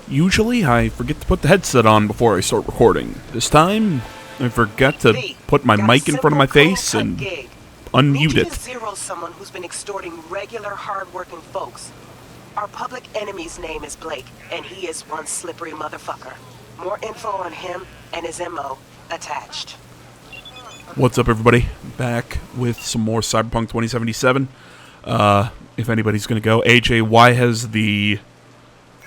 Usually, I forget to put the headset on before I start recording. This time, I forgot to put my mic in front of my face and unmute Need you it. to zero someone who's been extorting regular, hard-working folks. Our public enemy's name is Blake, and he is one slippery motherfucker. More info on him and his MO attached. What's up, everybody? Back with some more Cyberpunk 2077. If anybody's going to go, AJ, why has the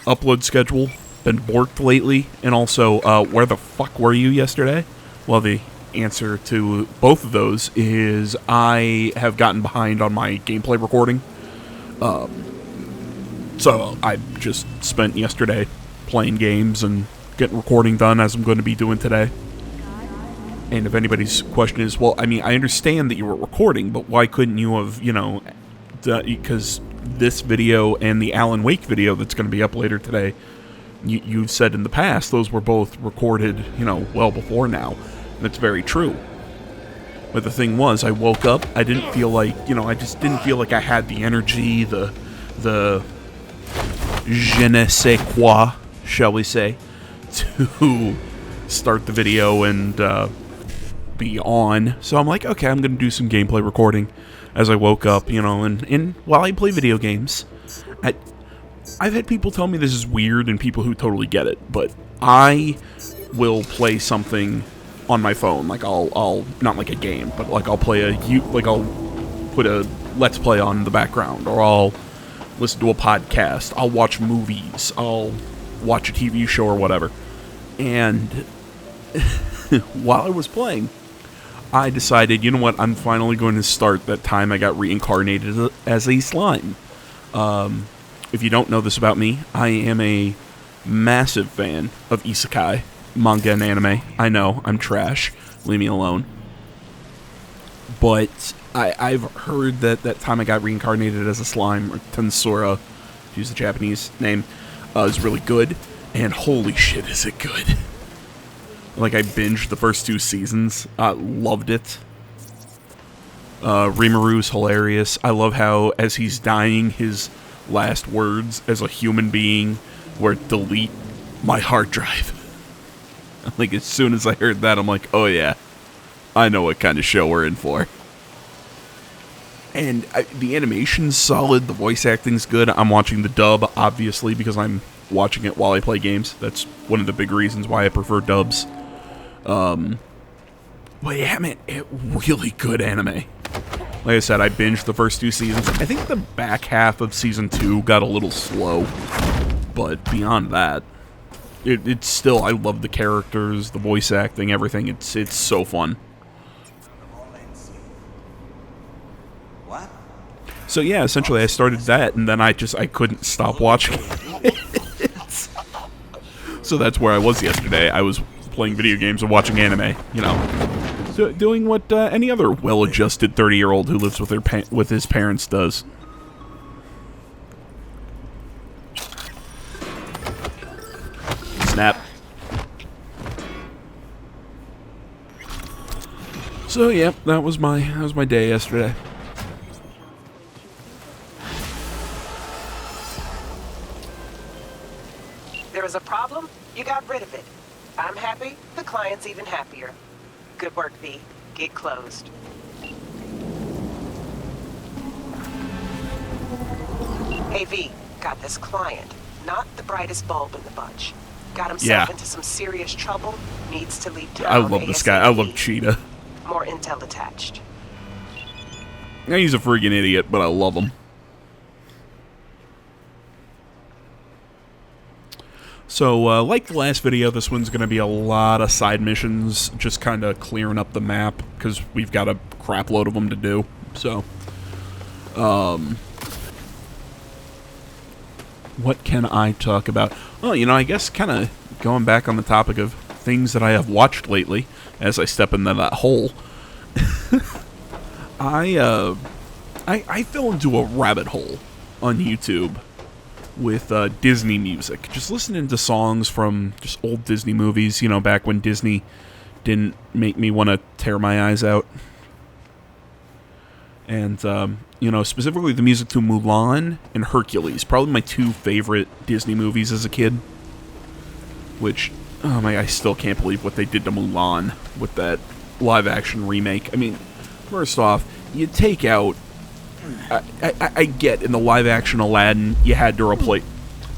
upload schedule been borked lately? And also, where the fuck were you yesterday? Well, the answer to both of those is I have gotten behind on my gameplay recording. So I just spent yesterday playing games and getting recording done, as I'm going to be doing today. And if anybody's question is, well, I mean, I understand that you were recording, but why couldn't you have, because this video and the Alan Wake video that's going to be up later today, you've said in the past, those were both recorded, well before now. And it's very true. But the thing was, I woke up, I didn't feel like, I just didn't feel like I had the energy, the je ne sais quoi, shall we say, to start the video and be on. So I'm like, okay, I'm going to do some gameplay recording as I woke up, and while I play video games. I've had people tell me this is weird and people who totally get it, but I will play something on my phone. Like I'll not like a game, but like I'll put a Let's Play on in the background, or I'll listen to a podcast, I'll watch movies, I'll watch a TV show or whatever. And while I was playing, I decided, you know what, I'm finally going to start that time I got reincarnated as a slime. If you don't know this about me, I am a massive fan of isekai, manga and anime. I know, I'm trash. Leave me alone. But I've heard that time I got reincarnated as a slime, or Tensura, to use the Japanese name, is really good. And holy shit, is it good. Like, I binged the first 2 seasons. Loved it. Rimaru's hilarious. I love how, as he's dying, his last words as a human being were, "Delete my hard drive." Like, as soon as I heard that, I'm like, oh yeah, I know what kind of show we're in for. And the animation's solid, the voice acting's good. I'm watching the dub, obviously, because I'm watching it while I play games. That's one of the big reasons why I prefer dubs. But yeah, man, really good anime. Like I said, I binged the first 2 seasons. I think the back half of season 2 got a little slow, but beyond that, it's still, I love the characters, the voice acting, everything. It's so fun. What? So yeah, essentially I started that, and then I couldn't stop watching it. So that's where I was yesterday. I was playing video games and watching anime, doing what any other well-adjusted 30-year-old who lives with his parents does. Snap. So yeah, that was my day yesterday. There is a problem, you got rid of it. I'm happy, the client's even happier. Good work, V. Gig closed. Hey, V, got this client. Not the brightest bulb in the bunch. Got himself into some serious trouble, needs to leave town. I love this guy. I love Cheetah. More intel attached. Yeah, he's a friggin' idiot, but I love him. So, like the last video, this one's going to be a lot of side missions, just kind of clearing up the map, because we've got a crap load of them to do. So, what can I talk about? Well, I guess kind of going back on the topic of things that I have watched lately, as I step into that hole, I fell into a rabbit hole on YouTube with Disney music. Just listening to songs from just old Disney movies, back when Disney didn't make me want to tear my eyes out. And, specifically the music to Mulan and Hercules. Probably my 2 favorite Disney movies as a kid. which, oh my, I still can't believe what they did to Mulan with that live-action remake. I mean, first off, you take out... I get, in the live-action Aladdin, you had to replace...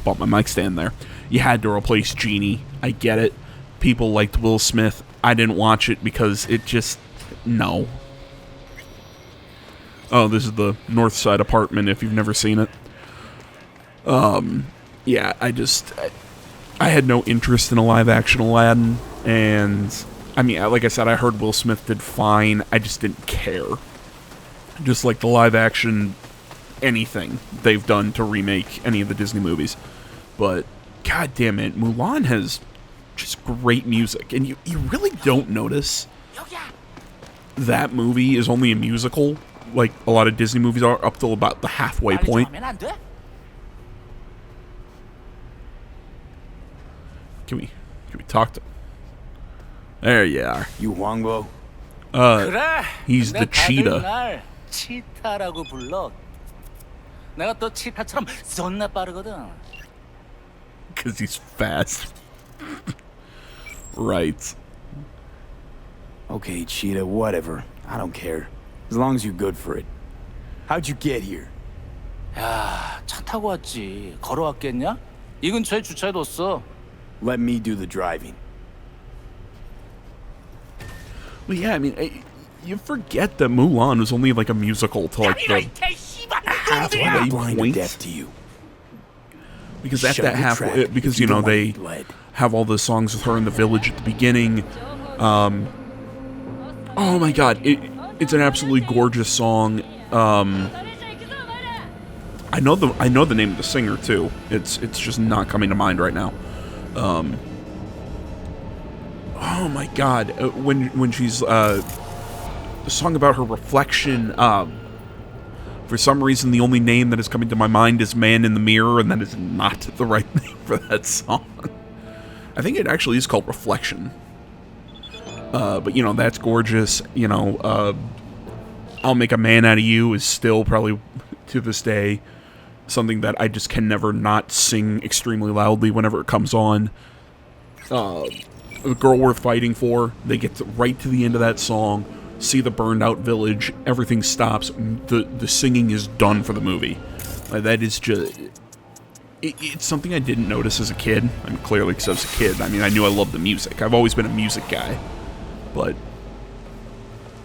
Bump my mic stand there. You had to replace Genie. I get it. People liked Will Smith. I didn't watch it because it just... No. Oh, this is the North Side apartment, if you've never seen it. Yeah, I had no interest in a live-action Aladdin, and, I mean, like I said, I heard Will Smith did fine, I just didn't care. Just like the live-action anything they've done to remake any of the Disney movies. But, god damn it, Mulan has just great music, and you really don't notice that movie is only a musical, like a lot of Disney movies are, up till about the halfway point. Can we talk to... There you are. You Huangbo? He's the cheetah. 날 치타라고 불러. 내가 또 치타처럼 존나 빠르거든. Because he's fast. Right. Okay, Cheetah, whatever. I don't care. As long as you're good for it. How'd you get here? 야, 차 타고 왔지. 걸어왔겠냐? 이 근처에 주차해뒀어. Let me do the driving. Well, yeah, I mean, you forget that Mulan was only like a musical to like the halfway I'm blind to point. death to you. Because at Shut that your halfway, trap because if you you know don't want they blood. have all the songs with her in the village at the beginning. Oh my god, it's an absolutely gorgeous song. I know the name of the singer too. It's just not coming to mind right now. Oh my god, when she's the song about her reflection. For some reason, the only name that is coming to my mind is "Man in the Mirror," and that is not the right name for that song. I think it actually is called "Reflection." But you know, that's gorgeous. You know, "I'll Make a Man Out of You" is still probably to this day something that I just can never not sing extremely loudly whenever it comes on. A Girl Worth Fighting For, they get right to the end of that song, see the burned out village, everything stops, the singing is done for the movie. That is just... It's something I didn't notice as a kid. I mean, clearly because I was a kid. I mean, I knew I loved the music. I've always been a music guy. But,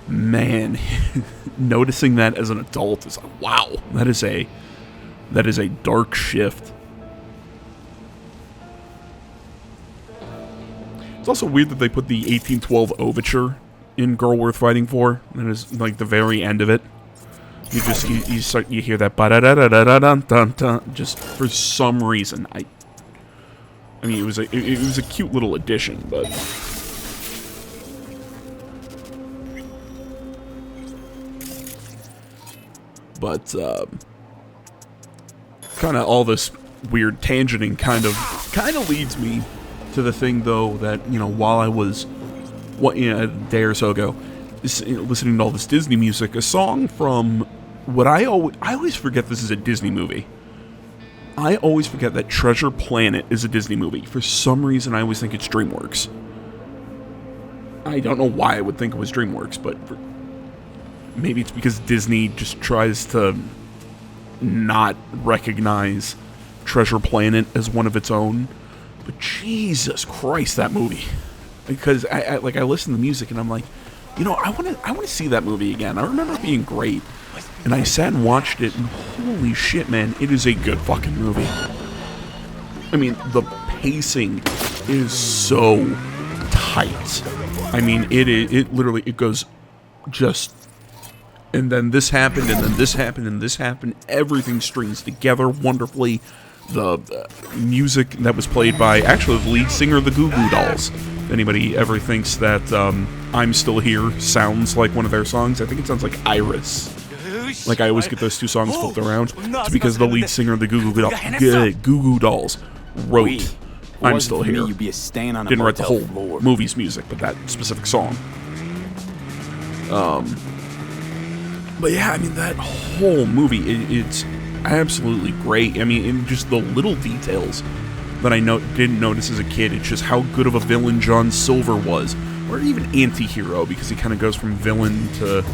man, noticing that as an adult is like, wow, that is a dark shift. It's also weird that they put the 1812 overture in "Girl Worth Fighting For." That is like the very end of it. You just you hear that ba da da da da da dun dun. Just for some reason, I mean, it was a cute little addition, but. But, kind of all this weird tangenting kind of leads me to the thing, though, that, you know, while I was, a day or so ago, listening to all this Disney music, a song from what I always forget this is a Disney movie. I always forget that Treasure Planet is a Disney movie. For some reason, I always think it's DreamWorks. I don't know why I would think it was DreamWorks, but maybe it's because Disney just tries to not recognize Treasure Planet as one of its own. But Jesus Christ, that movie! Because I listen to the music and I'm like, you know, I want to see that movie again. I remember it being great, and I sat and watched it, and holy shit, man, it is a good fucking movie. I mean, the pacing is so tight. I mean, it literally goes just. And then this happened, and then this happened, and this happened. Everything strings together wonderfully. The music that was played by, actually, the lead singer of the Goo Goo Dolls. If anybody ever thinks that I'm Still Here sounds like one of their songs, I think it sounds like Iris. Like, I always get those two songs flipped around. It's because the lead singer of the Goo Goo Dolls wrote I'm Still Here. Didn't write the whole movie's music, but that specific song. But yeah, I mean, that whole movie, it's absolutely great. I mean, and just the little details that I didn't notice as a kid. It's just how good of a villain John Silver was, or even anti-hero, because he kind of goes from villain to,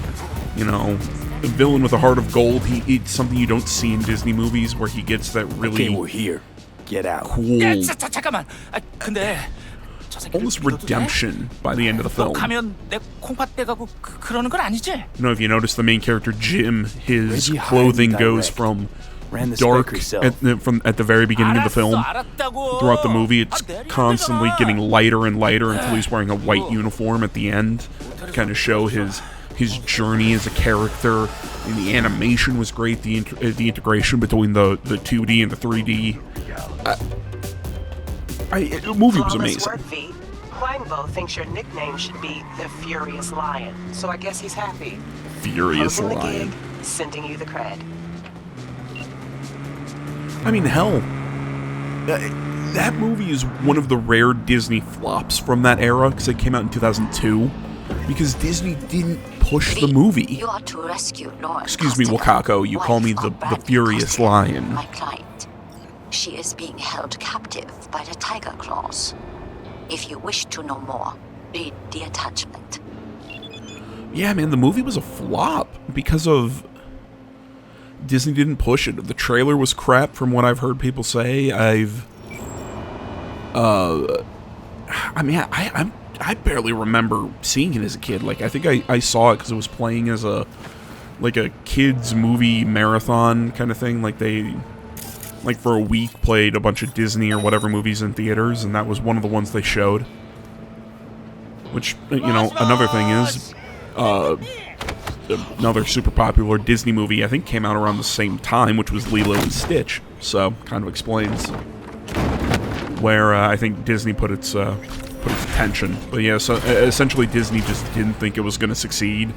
you know, a villain with a heart of gold. It's something you don't see in Disney movies, where he gets that really Okay, we're here. Get out. cool, 잠깐만. 근데 저 새끼를 almost 믿어도 돼? redemption by the end of the 너 film. 가면 내 콩팥 떼가고 그러는 건 아니지? You know, if you notice the main character Jim, his Reggie hired clothing me goes direct. from Ran the dark spec yourself. at the very beginning of the film. 알았다고. Throughout the movie, it's 내리면 constantly 되잖아. getting lighter and lighter until he's wearing a white uniform at the end to kind of show his journey as a character. And the animation was great. The integration between the 2D and the 3D. The movie was Flawless amazing. work, V. Huangbo thinks your nickname should be the Furious Lion, so I guess he's happy. Furious Closing the Lion. gig, sending you the cred. I mean, hell, that movie is one of the rare Disney flops from that era, because it came out in 2002, because Disney didn't push the movie. You are to rescue Lauren Excuse me, Costello, Wakako, you call me wife the of Bradley Furious Costello, Lion. My client. She is being held captive by the Tiger Claws. If you wish to know more, read the attachment. Yeah, man, the movie was a flop because of Disney didn't push it. The trailer was crap from what I've heard people say. I barely remember seeing it as a kid. Like, I think I saw it because it was playing as a kids movie marathon kind of thing. Like, they, like, for a week played a bunch of Disney or whatever movies in theaters, and that was one of the ones they showed. Which, you know, another thing is, another super popular Disney movie, I think, came out around the same time, which was Lilo and Stitch. So, kind of explains where I think Disney put its attention. But yeah, so essentially Disney just didn't think it was going to succeed,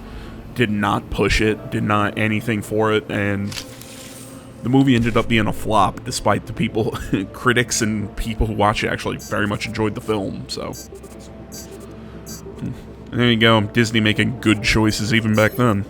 did not push it, did not anything for it, and the movie ended up being a flop, despite the people, critics and people who watch it actually very much enjoyed the film. So there you go, Disney making good choices even back then.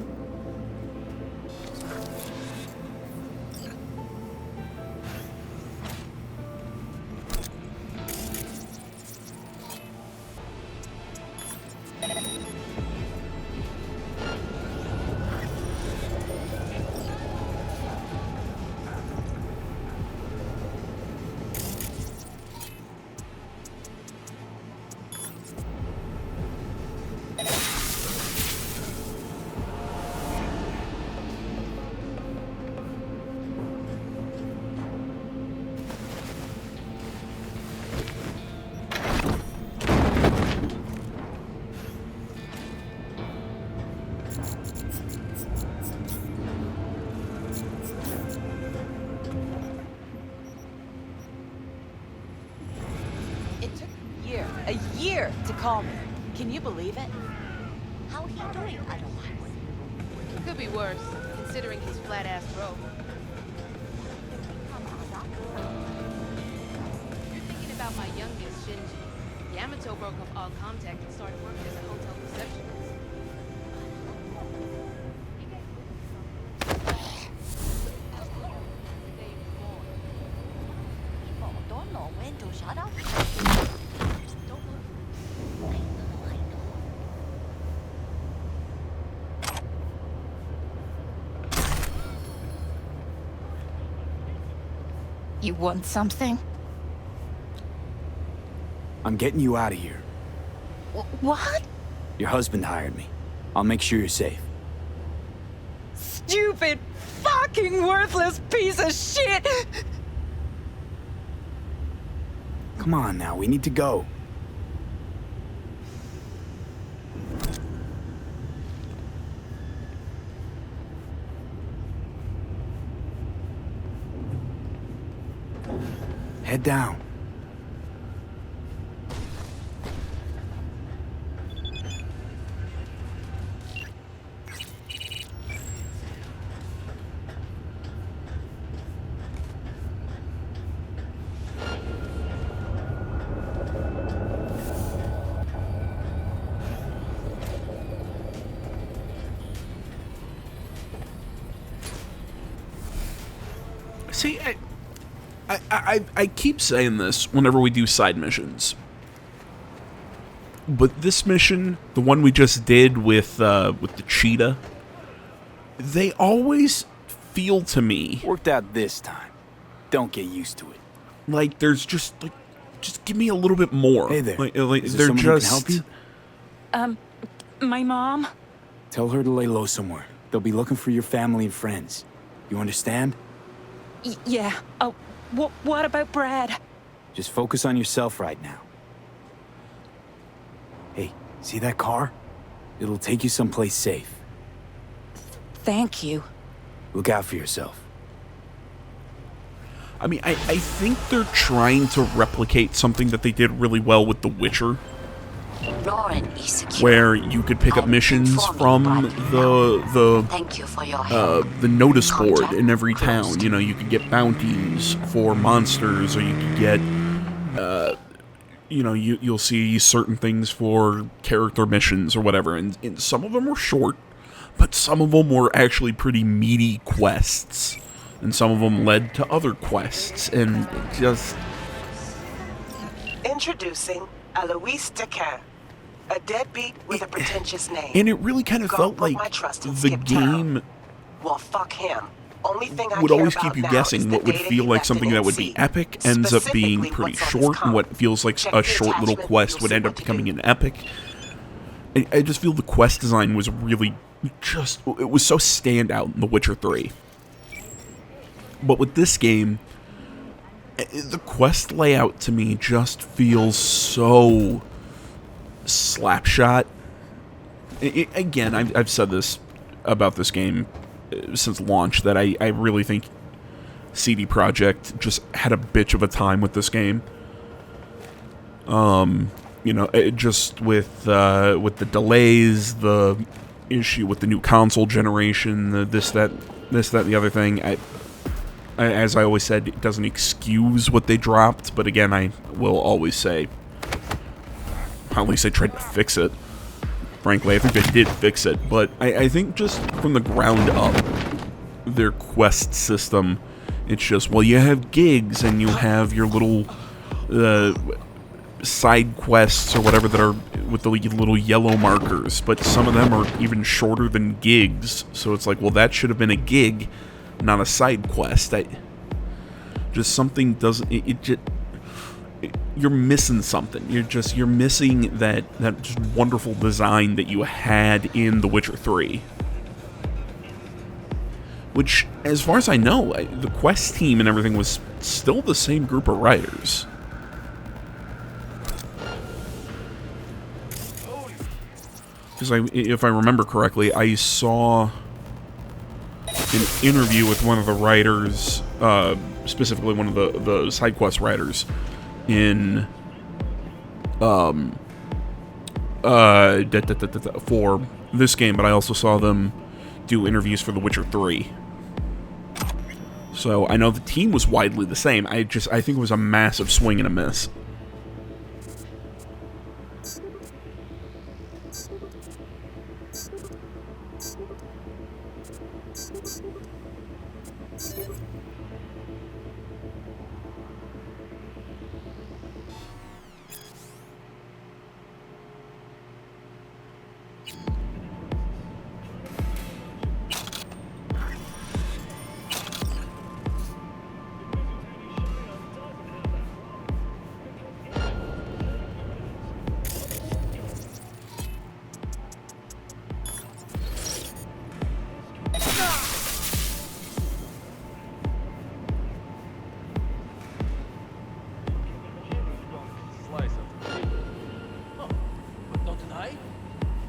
A year to call me. Can you believe it? How he doing otherwise? Could be worse, considering he's flat-ass broke. You're thinking about my youngest, Shinji. Yamato broke off all contact and started working as a hotel receptionist. People don't know when to shut up. Don't know. I know. You want something? I'm getting you out of here. What? Your husband hired me. I'll make sure you're safe. Stupid, fucking worthless piece of shit! Come on now, we need to go. Head down. See, I keep saying this whenever we do side missions. But this mission, the one we just did with the cheetah, they always feel to me Worked out this time. Don't get used to it. like there's just give me a little bit more. Hey there. Like Is they're there someone just who can help you? My mom? Tell her to lay low somewhere. They'll be looking for your family and friends. You understand? Yeah. Oh, what about Brad? Just focus on yourself right now. Hey, see that car? It'll take you someplace safe. Thank you. Look out for yourself. I mean, I think they're trying to replicate something that they did really well with The Witcher, Lauren is secure. where you could pick up I'm missions informing from Bradley Thank you for your help. the notice board Contact in every closed. town. You know, you could get bounties for monsters, or you could get, you know, you'll see certain things for character missions or whatever. And some of them were short, but some of them were actually pretty meaty quests. And some of them led to other quests. And just... Introducing Alois Dequin, a deadbeat with a pretentious name. And it really kind of Go felt put like my trust in the Skip Town. game Well, fuck him. Only thing I would care always about keep you now guessing is what the would data feel he like left something in that would be NC. epic ends up being Specifically pretty what's on his short, and comp. what feels like Check a the short little attachment, quest you'll would see end what up to becoming do. an epic. I just feel the quest design was really just... It was so standout in The Witcher 3. But with this game, the quest layout to me just feels so slapshot. Again, I've said this about this game since launch, that I really think CD Projekt just had a bitch of a time with this game. You know, just with the delays, the issue with the new console generation, this, that, and the other thing. As I always said, it doesn't excuse what they dropped, but again, I will always say, at least they tried to fix it. Frankly, I think they did fix it, but I think just from the ground up, their quest system, it's just, well, you have gigs, and you have your little side quests or whatever that are with the little yellow markers, but some of them are even shorter than gigs, so it's like, well, that should have been a gig, not a side quest. Just something doesn't... you're missing something. You're missing that just wonderful design that you had in The Witcher 3. Which, as far as I know, the quest team and everything was still the same group of writers. Because if I remember correctly, I saw an interview with one of the writers, specifically one of the side quest writers, in for this game, but I also saw them do interviews for The Witcher 3. So I know the team was widely the same. I think it was a massive swing and a miss.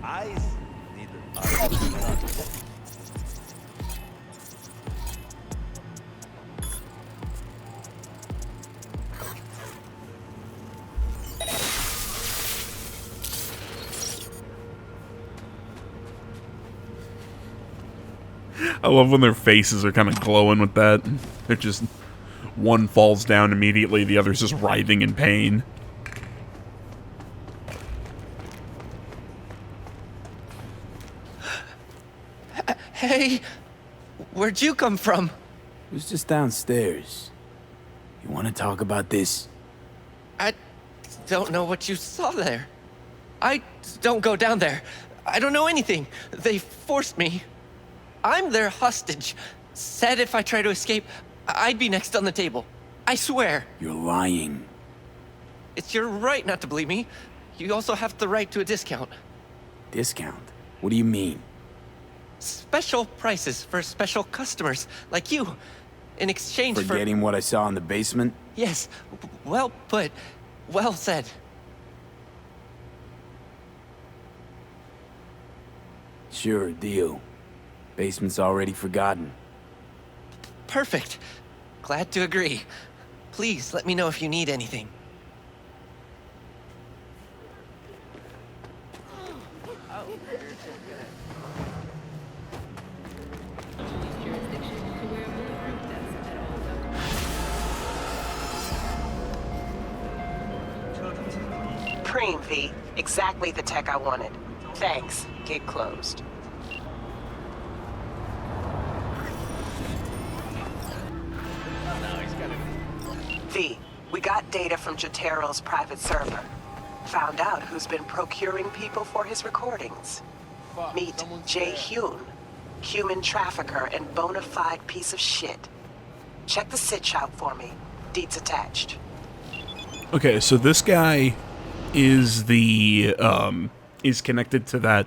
Eyes need I love when their faces are kind of glowing with that. They're just... One falls down immediately, the other's just writhing in pain. Hey, where'd you come from? It was just downstairs. You want to talk about this? I don't know what you saw there. I don't go down there. I don't know anything. They forced me. I'm their hostage. Said if I try to escape, I'd be next on the table. I swear. You're lying. It's your right not to believe me. You also have the right to a discount. Discount? What do you mean? Special prices for special customers like you. In exchange for... Forgetting what I saw in the basement? Yes. Well put. Well said. Sure, deal. Basement's already forgotten. Perfect. Glad to agree. Please let me know if you need anything. Preem, V. Exactly the tech I wanted. Thanks. Gig closed. V, we got data from Jotero's private server. Found out who's been procuring people for his recordings. Meet Jay Hyun, human trafficker and bona fide piece of shit. Check the sitch out for me. Deets attached. Okay, so this guy is is connected to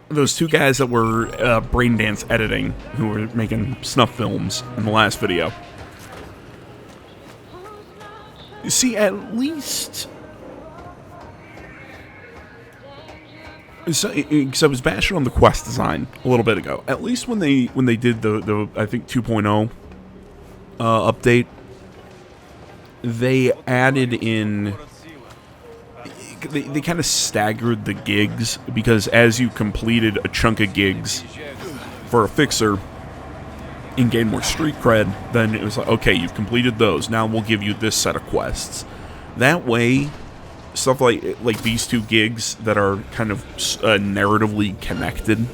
those two guys that were braindance editing, who were making snuff films in the last video. You see, at least... So I was bashing on the quest design a little bit ago. At least when they did the I think 2.0 update, they added in... They kind of staggered the gigs, because as you completed a chunk of gigs for a fixer and gained more street cred, then it was like, okay, you've completed those, now we'll give you this set of quests. That way, stuff like these two gigs that are kind of narratively connected,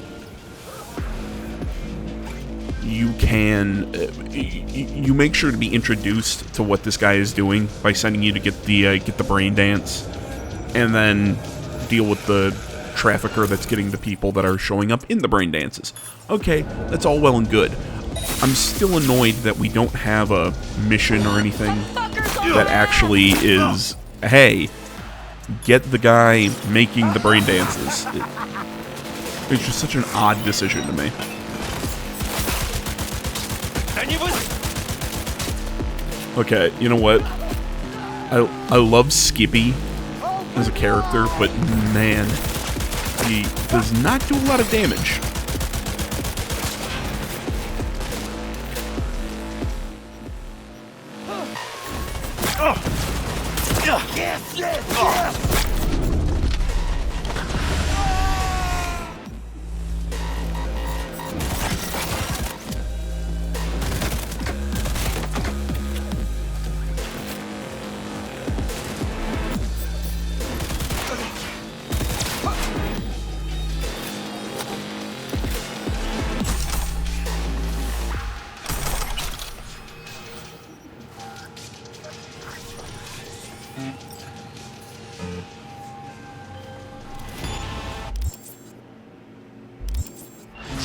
you can you make sure to be introduced to what this guy is doing by sending you to get the brain dance, and then deal with the trafficker that's getting the people that are showing up in the brain dances. Okay, that's all well and good. I'm still annoyed that we don't have a mission or anything that actually is, hey, get the guy making the brain dances. It's just such an odd decision to me. Okay, you know what? I love Skippy as a character, but man, he does not do a lot of damage.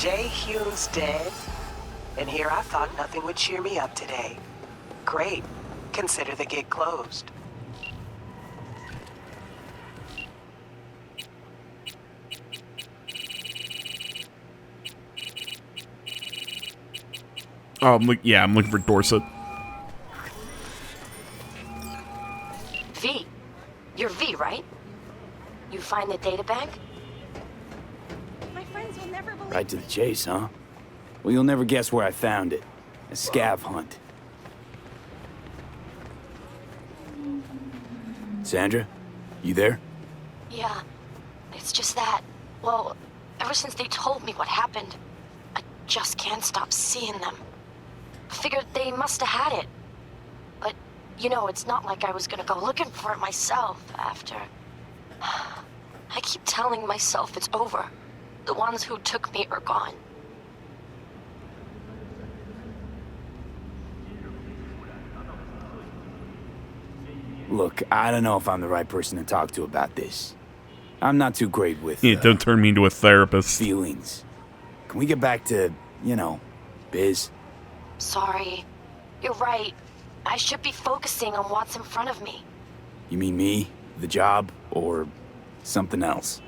Jay Hyun's dead? And here I thought nothing would cheer me up today. Great. Consider the gig closed. Oh, I'm looking for Dorset. V. You're V, right? You find the data bank? My friends will never believe Right to the chase, huh? Well, you'll never guess where I found it. A scav hunt. Sandra? You there? Yeah. It's just that, well, ever since they told me what happened, I just can't stop seeing them. I figured they must have had it. But, you know, it's not like I was gonna go looking for it myself after. I keep telling myself it's over. The ones who took me are gone. Look, I don't know if I'm the right person to talk to about this. I'm not too great with Yeah, don't turn me into a therapist. feelings. Can we get back to, biz? Sorry. You're right. I should be focusing on what's in front of me. You mean me, the job, or something else?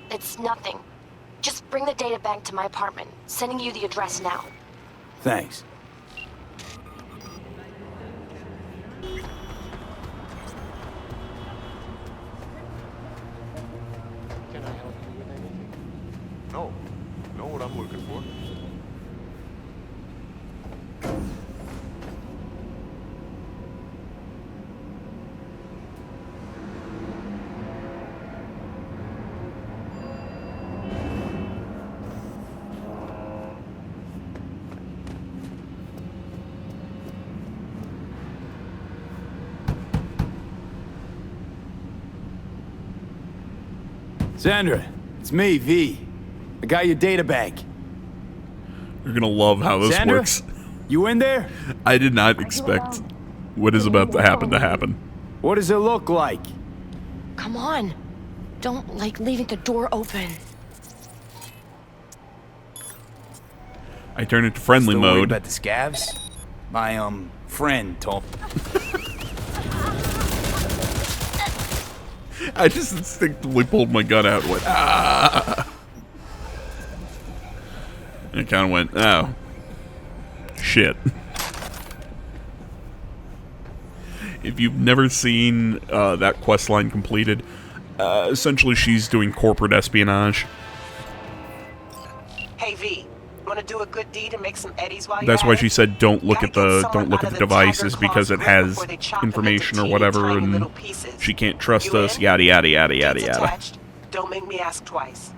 It's nothing. Just bring the data bank to my apartment. Sending you the address now. Thanks. Can I help you with anything? No. Know what I'm looking for? Sandra, it's me, V. I got your data bank. You're gonna love how this Sandra? works. You in there? I did not expect what is about to happen. What does it look like? Come on. Don't like leaving the door open. I turn into friendly Still worried mode. about the scavs? My, friend told... I just instinctively pulled my gun out and went, ah! And it kind of went, oh. Shit. If you've never seen that quest line completed, essentially she's doing corporate espionage. Hey V, wanna do a good deed and make some eddies while you're That's at why it? she said don't look Gotta at the get someone out of the devices tiger because claws it has before they chop them information into or whatever, teeny, tiny and little pieces. she can't trust You us. in? Yada yada yada yada Gates yada. attached. Don't make me ask twice.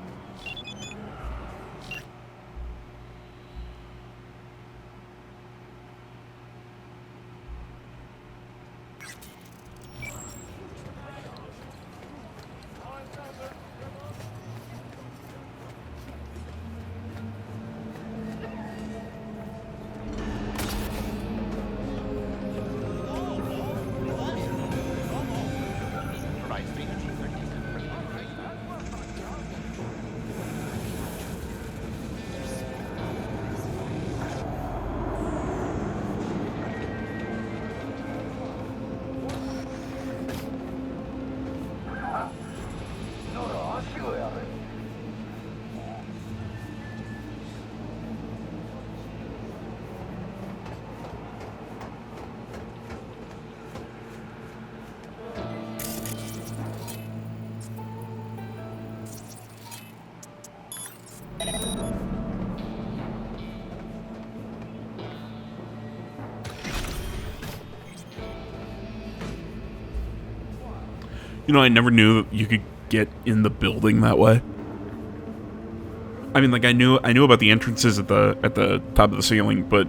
You know, I never knew that you could get in the building that way. I mean, like I knew about the entrances at the top of the ceiling, but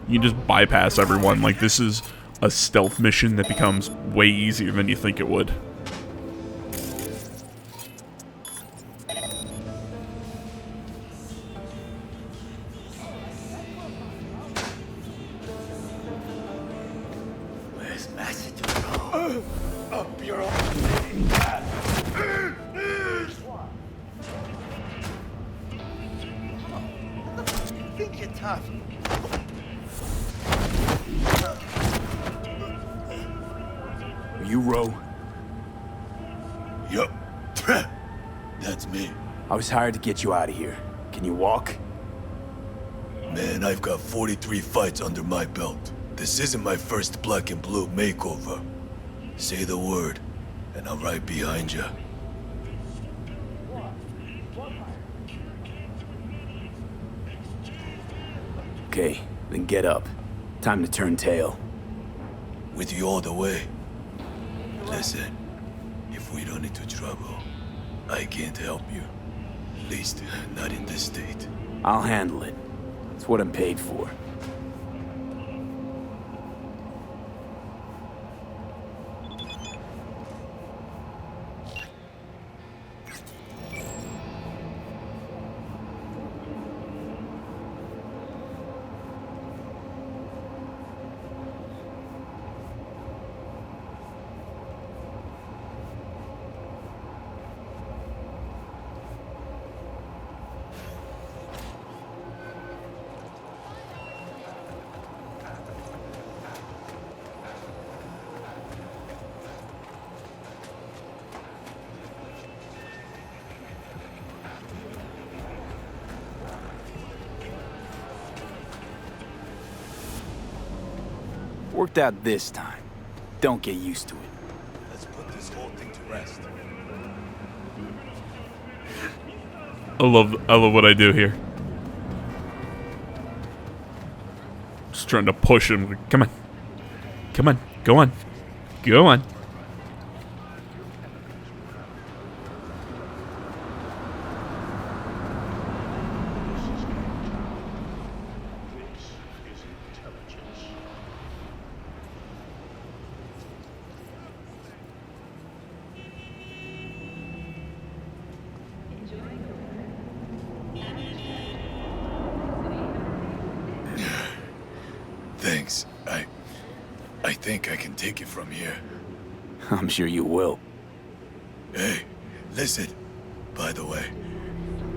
you just bypass everyone. Like this is a stealth mission that becomes way easier than you think it would. Where's Macedon? Up your Think you're tough. Are you Ro? Yup. That's me. I was hired to get you out of here. Can you walk? Man, I've got 43 fights under my belt. This isn't my first black and blue makeover. Say the word, and I'm right behind you. Okay, then get up. Time to turn tail. With you all the way. Listen, if we run into trouble, I can't help you. At least, not in this state. I'll handle it. It's what I'm paid for. Worked out this time. Don't get used to it. Let's put this whole thing to rest. I love what I do here. Just trying to push him. Come on. Come on. Go on. Go on. Thanks. I think I can take it from here. I'm sure you will. Hey, listen. By the way,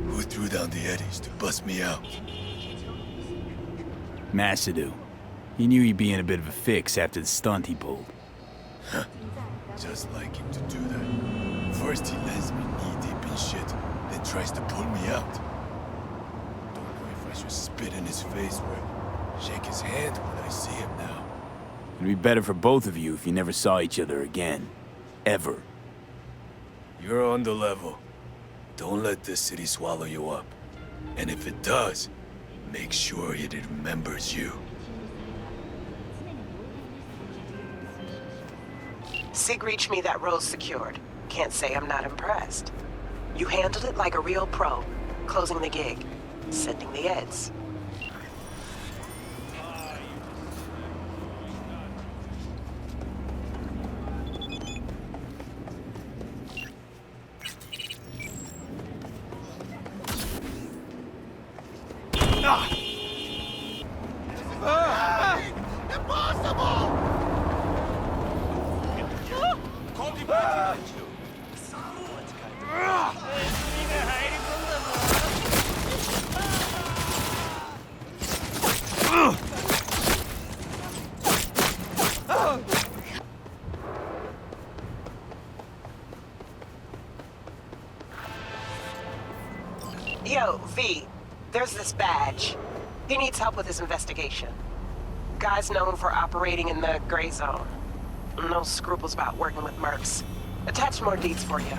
who threw down the eddies to bust me out? Massadoo. He knew he'd be in a bit of a fix after the stunt he pulled. Huh. Just like him to do that. First he lands me knee-deep in shit, then tries to pull me out. Don't know if I should spit in his face or shake his hand when I see him now. It'd be better for both of you if you never saw each other again. Ever. You're on the level. Don't let this city swallow you up. And if it does, make sure it remembers you. Sig reached me that road's secured. Can't say I'm not impressed. You handled it like a real pro. Closing the gig. Sending the eds. Yo, V, there's this badge. He needs help with his investigation. Guy's known for operating in the gray zone. No scruples about working with mercs. Attach more deeds for you.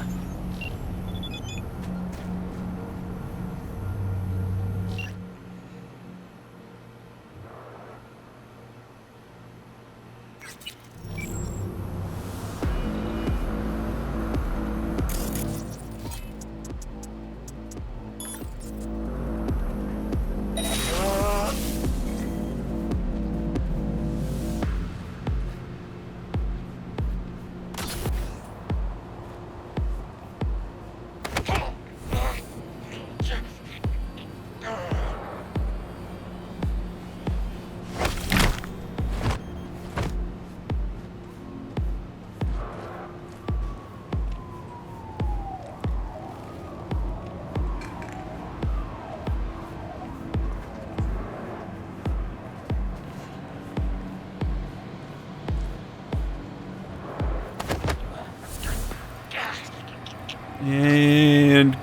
And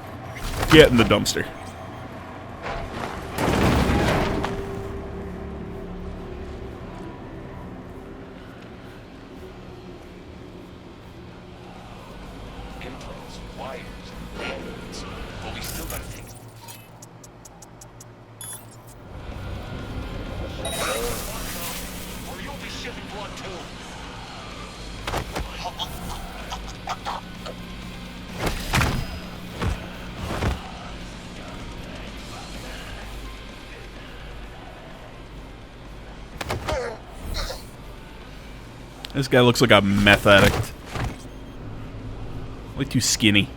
get in the dumpster. Implants, wires, handles. But we still gotta take. Or you'll be shipping blood too. This guy looks like a meth addict. Way too skinny.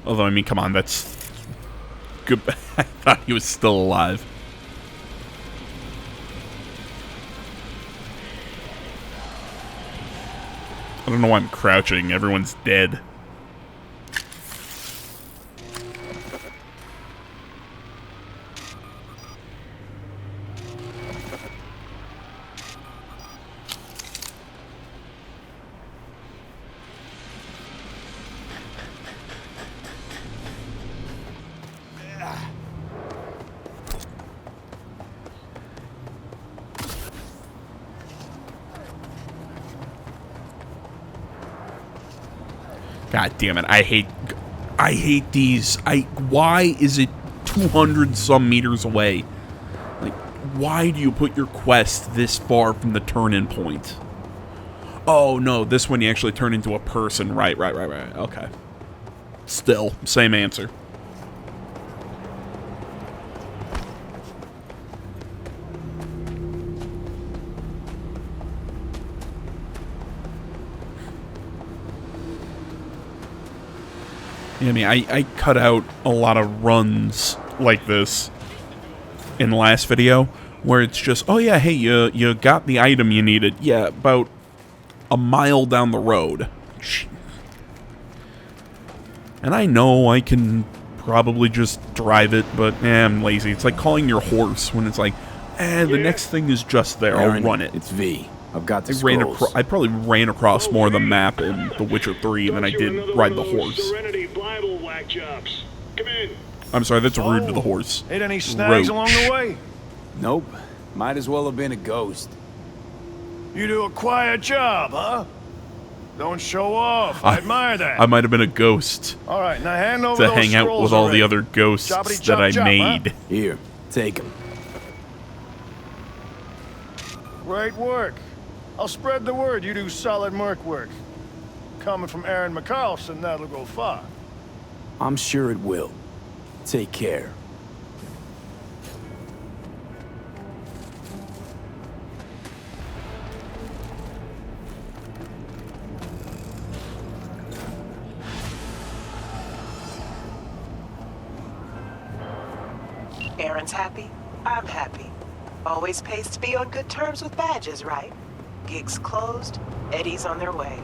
Although, I mean, come on, that's good. I thought he was still alive. I don't know why I'm crouching. Everyone's dead. God damn it! I hate these. Why is it 200 some meters away? Like, why do you put your quest this far from the turn-in point? Oh no, this one you actually turn into a person. Right. Okay. Still, same answer. Yeah, I mean, I cut out a lot of runs like this in the last video, where it's just, oh yeah, hey, you got the item you needed. Yeah, about a mile down the road. And I know I can probably just drive it, but I'm lazy. It's like calling your horse when it's like, the next thing is just there. I'll run it. It's V. I've got the scrolls. I probably ran across more of the map in The Witcher 3 than I did ride the horse. I'm sorry, that's rude to the horse. Hit any snags along the way? Nope. Might as well have been a ghost. You do a quiet job, huh? Don't show off. I admire that. I might have been a ghost. All right, now hand over to those hang out scrolls with all already. the other ghosts Choppity that I chop, made. huh? Here, take them. Great work. I'll spread the word you do solid merc work. Coming from Aaron McCarlson, that'll go far. I'm sure it will. Take care. Aaron's happy, I'm happy. Always pays to be on good terms with badges, right? Gigs closed, Eddie's on their way.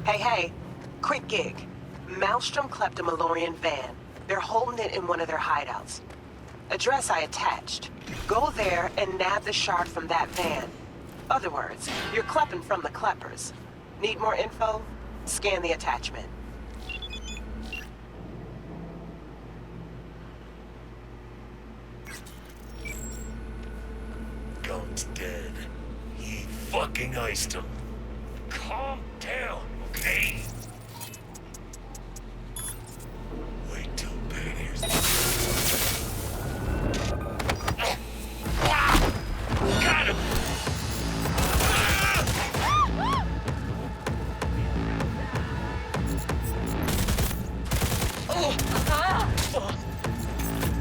Hey, quick gig. Maelstrom clept a Malorian van. They're holding it in one of their hideouts. Address I attached. Go there and nab the shard from that van. Other words, you're klepping from the kleppers. Need more info? Scan the attachment. Gun's dead. He fucking iced him. Calm down, okay? Wait till Ben hears Got him!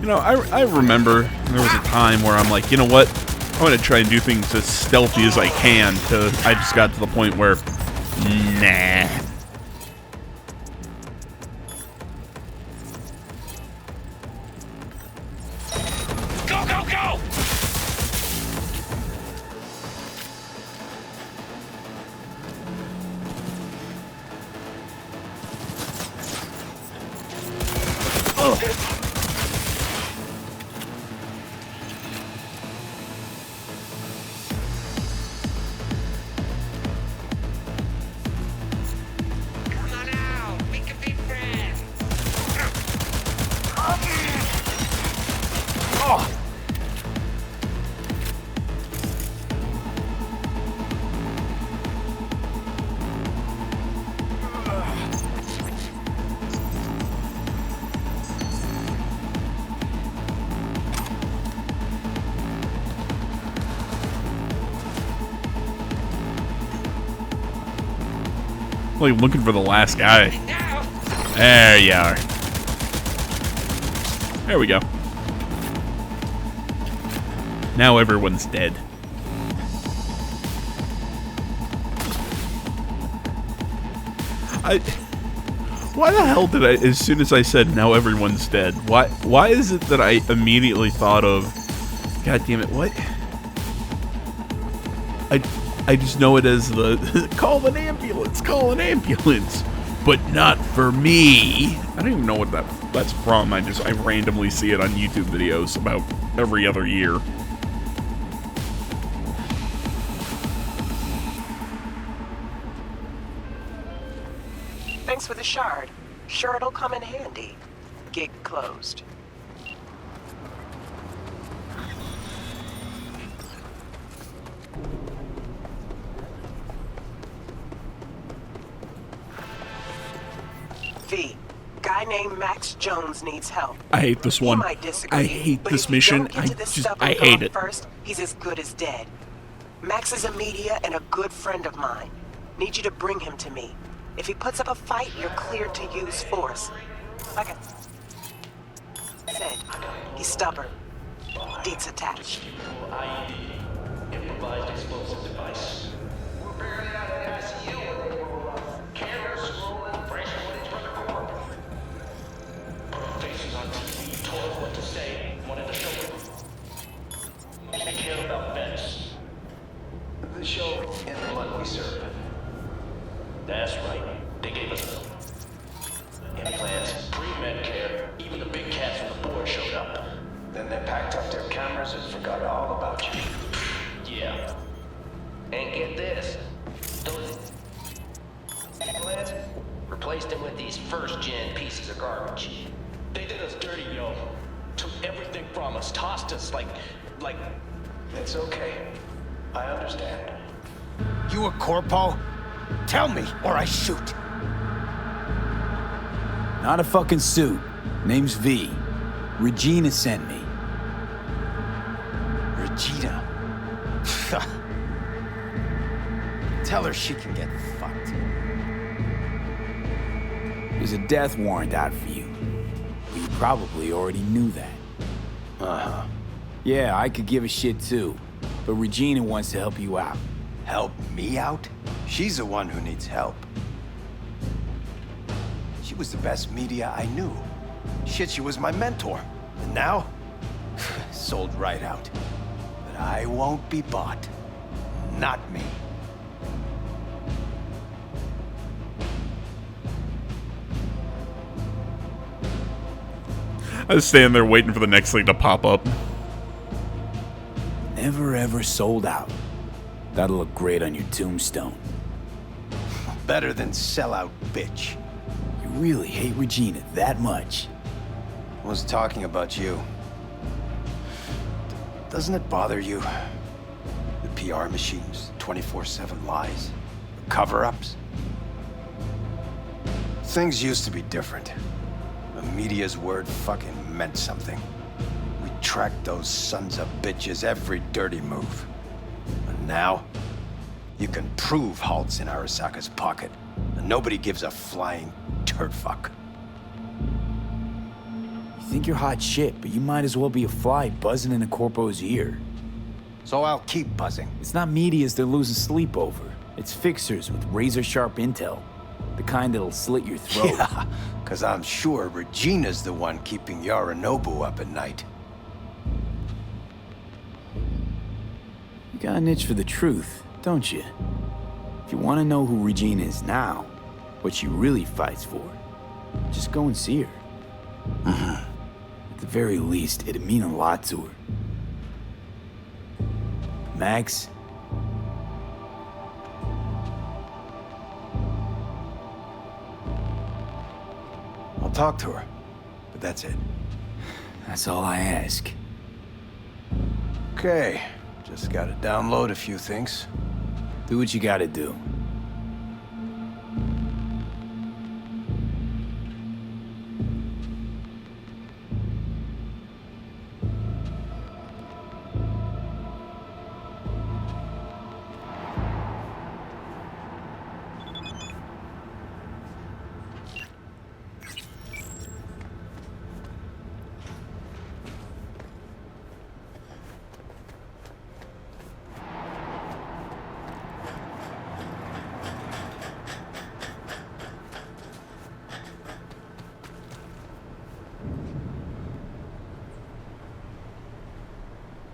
You know, I remember there was a time where I'm like, you know what? I'm going to try and do things as stealthy as I can. I just got to the point where, nah. Go, go, go! Come on out, we can be friends. Like looking for the last guy. There you are. There we go. Now everyone's dead. Why the hell did I, as soon as I said now everyone's dead, why is it that I immediately thought of, god damn it, what? I just know it as the call an ambulance, but not for me. I don't even know what that's from. I randomly see it on YouTube videos about every other year. Thanks for the shard. Sure it'll come in handy. Gig closed. guy named Max Jones needs help. I hate this He one. might disagree, I hate but this if you mission. don't get to the stubborn I hate dog it. First, he's as good as dead. Max is a media and a good friend of mine. Need you to bring him to me. If he puts up a fight, you're cleared to use force. Like I said, he's stubborn. Deets attached. Improvised explosive device. We're barely out of the ICU when they roll up. Cameras rolling, pressure waves for the corp. Put our faces on TV, told us what to say, wanted to show them. They care about vets. The show and the blood we serve. That's right. They gave us implants, pre-med care, even the big cats on the board showed up. Then they packed up their cameras and forgot all about you. Yeah. And get this. Those implants replaced them with these first-gen pieces of garbage. They did us dirty, yo. Took everything from us, tossed us like... It's okay. I understand. You a corpo? Tell me, or I shoot. Not a fucking suit. Name's V. Regina sent me. Regina? Tell her she can get fucked. There's a death warrant out for you. You probably already knew that. Uh-huh. Yeah, I could give a shit too. But Regina wants to help you out. Help me out? She's the one who needs help. She was the best media I knew. Shit, she was my mentor. And now? Sold right out. But I won't be bought. Not me. I was standing there waiting for the next thing to pop up. Never ever sold out. That'll look great on your tombstone. Better than sellout bitch. You really hate Regina that much? I was talking about you. Doesn't it bother you? The PR machines, 24/7 lies, cover-ups. Things used to be different. The media's word fucking meant something. We tracked those sons of bitches every dirty move. And now, you can prove Halt's in Arasaka's pocket, and nobody gives a flying turd fuck. You think you're hot shit, but you might as well be a fly buzzing in a corpo's ear. So I'll keep buzzing. It's not medias they're losing sleep over. It's fixers with razor-sharp intel. The kind that'll slit your throat. Yeah, because I'm sure Regina's the one keeping Yorinobu up at night. You got an itch for the truth, don't you? If you want to know who Regina is now, what she really fights for, just go and see her. At the very least, it'd mean a lot to her. Max? I'll talk to her, but that's it. That's all I ask. Okay, just gotta download a few things. Do what you gotta do.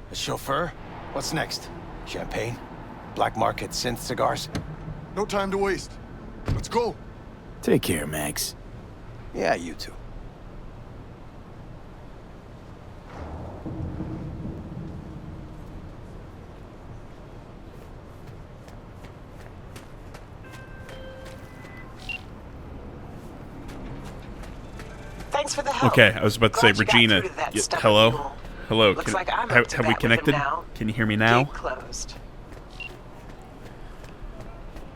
A chauffeur? What's next? Champagne? Black market synth cigars? No time to waste. Let's go. Take care, Max. Yeah, you too. Thanks for the help. Okay, I was about to say, Glad you got Regina. through to that y- stubborn hello? fool. Hello? Looks like I'm up to have bat we with him connected? now. Can you hear me now? Gate closed.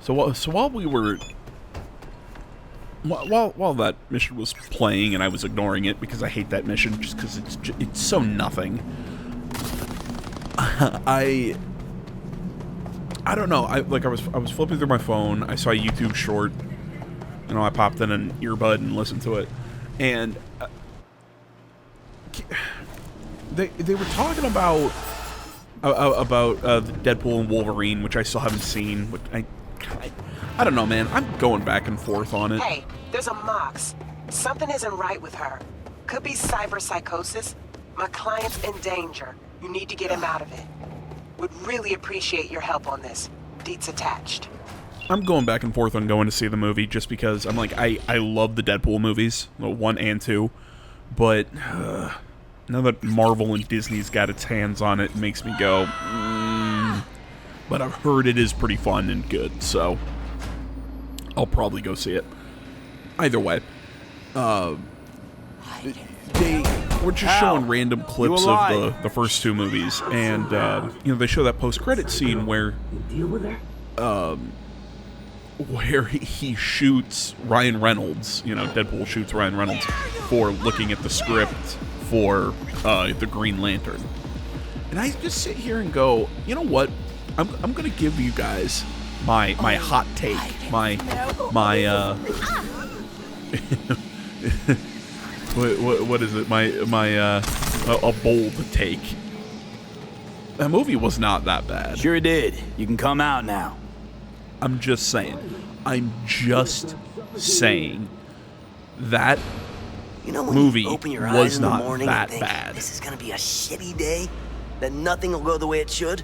So while we were while that mission was playing and I was ignoring it because I hate that mission just because it's so nothing. I don't know. I was flipping through my phone. I saw a YouTube short. You know, I popped in an earbud and listened to it, and they were talking about the Deadpool and Wolverine, which I still haven't seen. But I don't know, man. I'm going back and forth on it. Hey, there's a Mox. Something isn't right with her. Could be cyberpsychosis. My client's in danger. You need to get him out of it. Would really appreciate your help on this. Deets attached. I'm going back and forth on going to see the movie just because I'm like, I love the Deadpool movies, 1 and 2, but now that Marvel and Disney's got its hands on it makes me go, but I've heard it is pretty fun and good, so I'll probably go see it. Either way, they were just showing random clips of the first 2 movies, and you know, they show that post-credit scene where he shoots Ryan Reynolds. You know, Deadpool shoots Ryan Reynolds for looking at the script for the Green Lantern, and I just sit here and go, you know what? I'm gonna give you guys my hot take, my what is it? A bold take. That movie was not that bad. Sure did. You can come out now. I'm just saying that you know when movie you open your eyes was in the not morning that and think, bad. This is gonna be a shitty day, that nothing will go the way it should.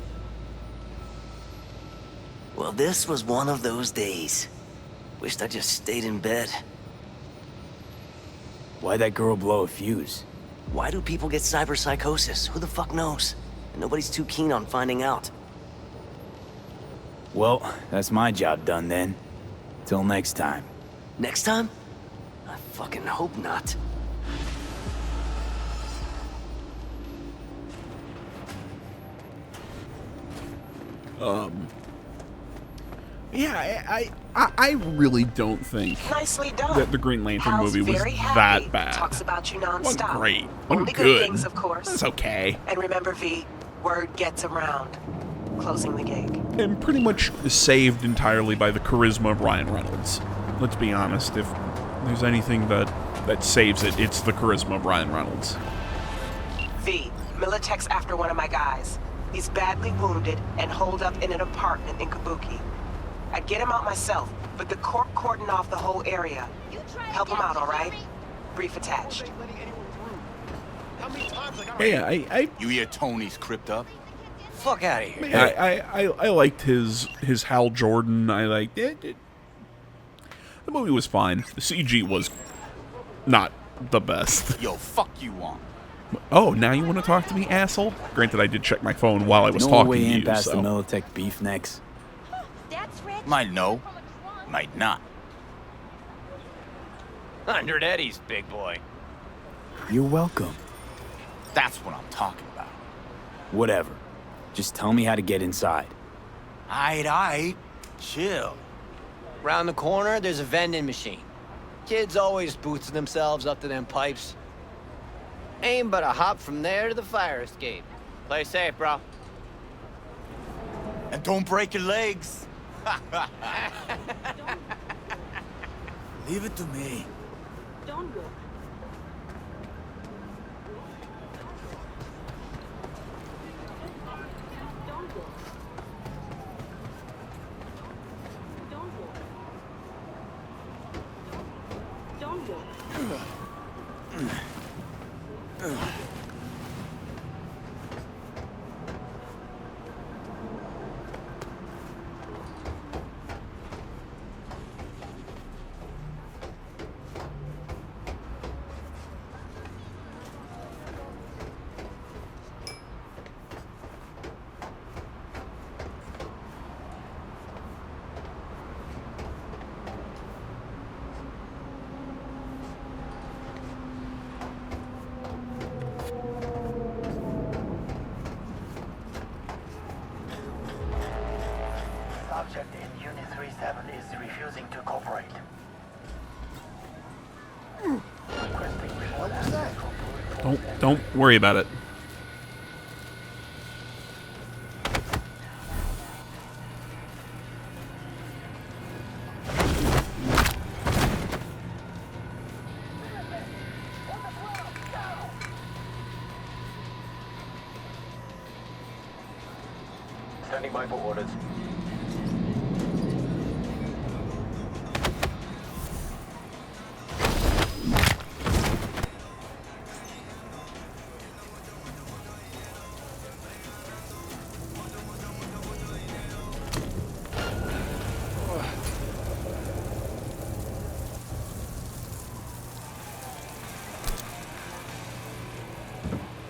Well, this was one of those days. Wished I just stayed in bed. Why'd that girl blow a fuse? Why do people get cyberpsychosis? Who the fuck knows? And nobody's too keen on finding out. Well, that's my job done then. Till next time. Next time? I fucking hope not. Yeah, I really don't think Nicely done. that the Green Lantern Hal's movie was very that happy. bad. Talks about you Wasn't nonstop. great. Wasn't Only good. good things, of course. It's okay. And remember, V, word gets around. Closing the gig. And pretty much saved entirely by the charisma of Ryan Reynolds. Let's be honest, if there's anything that saves it, it's the charisma of Ryan Reynolds. V, Militech's after one of my guys. He's badly wounded and holed up in an apartment in Kabuki. I'd get him out myself, but the Corp cordoned off the whole area. Help him out, all right? Brief attached. Yeah, You hear Tony's crypt up? Fuck out of here. I liked his Hal Jordan. I liked it. The movie was fine. The CG was not the best. Yo, fuck you on. Oh, now you want to talk to me, asshole? Granted, I did check my phone while I was No talking way to in you, past so. the Militech beef necks. Might know, might not. 100 eddies, big boy. You're welcome. That's what I'm talking about. Whatever. Just tell me how to get inside. Aight. Chill. Round the corner, there's a vending machine. Kids always boosting themselves up to them pipes. Ain't but a hop from there to the fire escape. Play safe, bro. And don't break your legs. Leave it to me. Don't go. Don't go. Don't go. Don't go. Subject in Unit 37 is refusing to cooperate. Don't worry about it. Standing by for orders.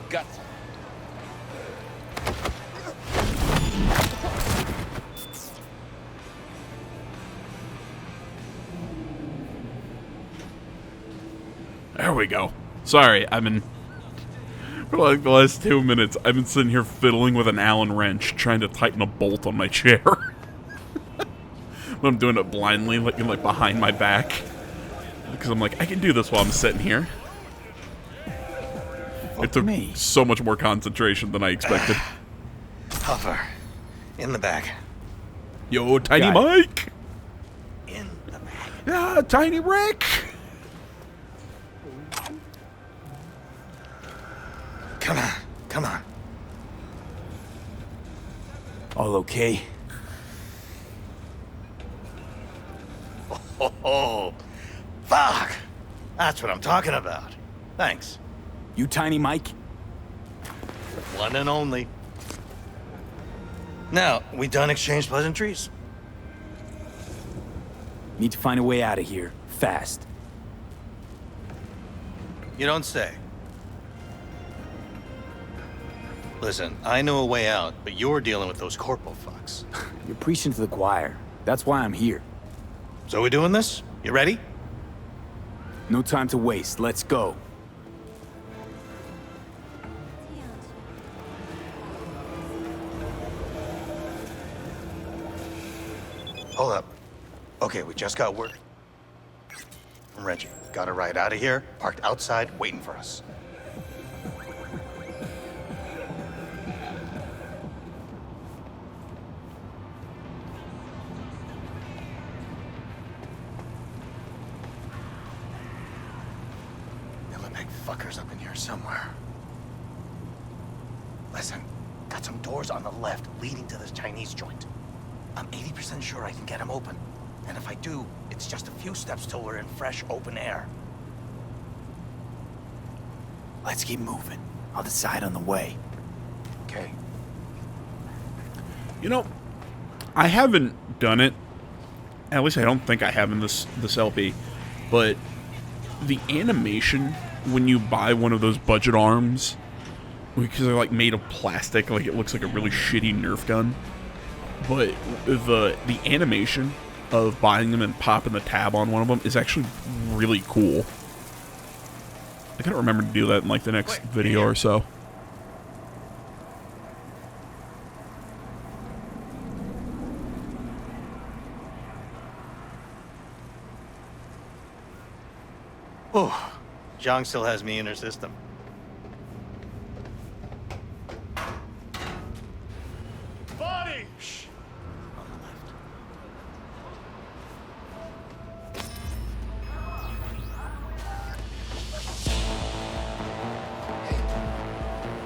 Guts. There we go. Sorry, I've been... For like the last 2 minutes, I've been sitting here fiddling with an Allen wrench, trying to tighten a bolt on my chair. But I'm doing it blindly, like behind my back. Because I'm like, I can do this while I'm sitting here. It took so much more concentration than I expected. Tougher. In the back. Yo, Tiny Mike! In the back. Yeah, Tiny Rick! Come on. Come on. All okay? Oh, fuck! That's what I'm talking about. Thanks. You Tiny Mike? One and only. Now, we done exchange pleasantries? Need to find a way out of here. Fast. You don't say. Listen, I know a way out, but you're dealing with those corporal fucks. You're preaching to the choir. That's why I'm here. So we doing this? You ready? No time to waste. Let's go. Hold up. Okay, we just got word from Reggie. Got a ride out of here, parked outside, waiting for us. Fuckers up in here somewhere. Listen, got some doors on the left leading to this Chinese joint. I'm 80% sure I can get them open. And if I do, it's just a few steps till we're in fresh, open air. Let's keep moving. I'll decide on the way. Okay. You know, I haven't done it. At least I don't think I have in this LP. But the animation when you buy one of those budget arms, because they're like made of plastic, like it looks like a really shitty Nerf gun. But the animation of buying them and popping the tab on one of them is actually really cool. I gotta remember to do that in like the next video or so. Oh, Zhang still has me in her system. Body! Shh.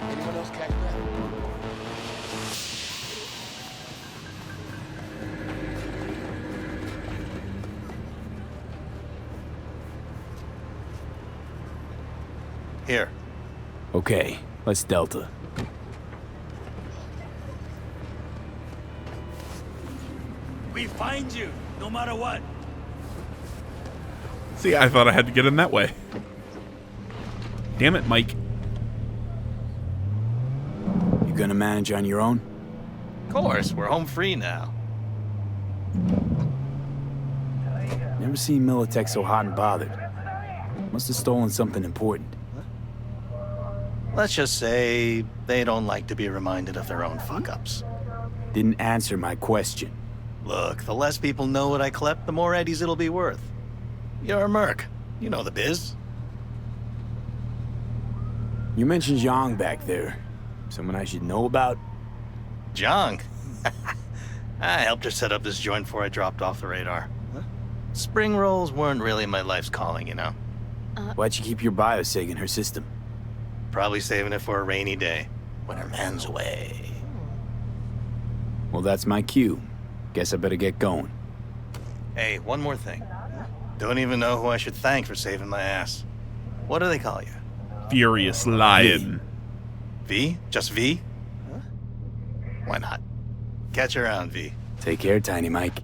Anyone else catch that? Here. Okay, let's Delta. We find you, no matter what. See, I thought I had to get in that way. Damn it, Mike. You gonna manage on your own? Of course, we're home free now. Never seen Militech so hot and bothered. Must have stolen something important. Let's just say they don't like to be reminded of their own fuck-ups. Didn't answer my question. Look, the less people know what I clept, the more eddies it'll be worth. You're a merc. You know the biz. You mentioned Zhang back there. Someone I should know about? Zhang? I helped her set up this joint before I dropped off the radar. Spring rolls weren't really my life's calling, you know? Why'd you keep your biosig in her system? Probably saving it for a rainy day, when her man's away. Well, that's my cue. Guess I better get going. Hey, one more thing. Don't even know who I should thank for saving my ass. What do they call you? Furious Lion. V? Just V? Why not? Catch you around, V. Take care, Tiny Mike.